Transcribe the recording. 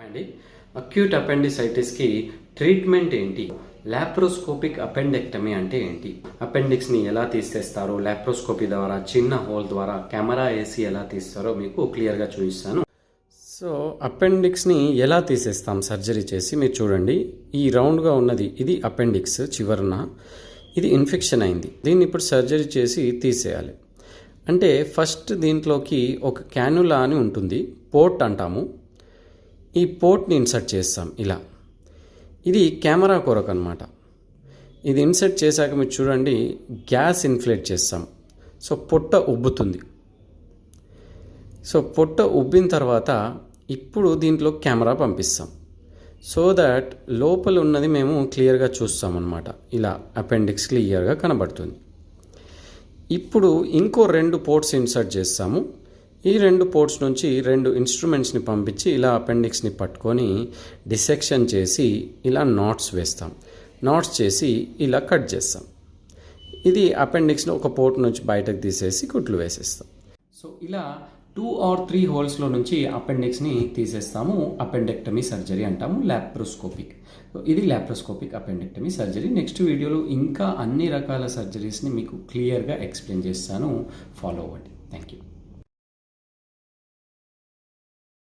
అండి acute అపెండిసైటిస్కి treatment ఏంటి? Laparoscopic appendectomy అంటే ఏంటి? అపెండిక్స్ని ఎలా తీసేస్తారో, లాప్రోస్కోపీ ద్వారా చిన్న హోల్ ద్వారా కెమెరా వేసి ఎలా తీస్తారో మీకు క్లియర్గా చూపిస్తాను. సో అపెండిక్స్ని ఎలా తీసేస్తాం సర్జరీ చేసి? మీరు చూడండి, ఈ రౌండ్గా ఉన్నది ఇది అపెండిక్స్ చివరన. ఇది ఇన్ఫెక్షన్ అయింది, దీన్ని ఇప్పుడు సర్జరీ చేసి తీసేయాలి. అంటే ఫస్ట్ దీంట్లోకి ఒక క్యానులా అని ఉంటుంది, పోర్ట్ అంటాము. ఈ పోర్ట్ని ఇన్సర్ట్ చేస్తాం ఇలా. ఇది కెమెరా కొరకు అనమాట. ఇది ఇన్సర్ట్ చేశాక మీరు చూడండి, గ్యాస్ ఇన్ఫ్లేట్ చేస్తాం. సో పొట్ట ఉబ్బుతుంది. సో పొట్ట ఉబ్బిన తర్వాత ఇప్పుడు దీంట్లో కెమెరా పంపిస్తాం. సో దట్ లోపల ఉన్నది మేము క్లియర్గా చూస్తాం అన్నమాట. ఇలా అపెండిక్స్ క్లియర్గా కనబడుతుంది. ఇప్పుడు ఇంకో 2 పోర్ట్స్ ఇన్సర్ట్ చేస్తాము. ఈ 2 పోర్ట్స్ నుంచి 2 ఇన్స్ట్రుమెంట్స్ని పంపించి ఇలా అపెండిక్స్ని పట్టుకొని డిసెక్షన్ చేసి ఇలా నాట్స్ వేస్తాం. నాట్స్ చేసి ఇలా కట్ చేస్తాం. ఇది అపెండిక్స్ని ఒక పోర్ట్ నుంచి బయటకు తీసేసి కుట్లు వేసేస్తాం. సో ఇలా 2 or 3 హోల్స్లో నుంచి అపెండిక్స్ని తీసేస్తాము. అపెండెక్టమీ సర్జరీ అంటాము, లాప్రోస్కోపిక్. ఇది లాప్రోస్కోపిక్ అపెండెక్టమీ సర్జరీ. నెక్స్ట్ వీడియోలో ఇంకా అన్ని రకాల సర్జరీస్ని మీకు క్లియర్గా ఎక్స్ప్లెయిన్ చేస్తాను. ఫాలో అవ్వండి. Thank you.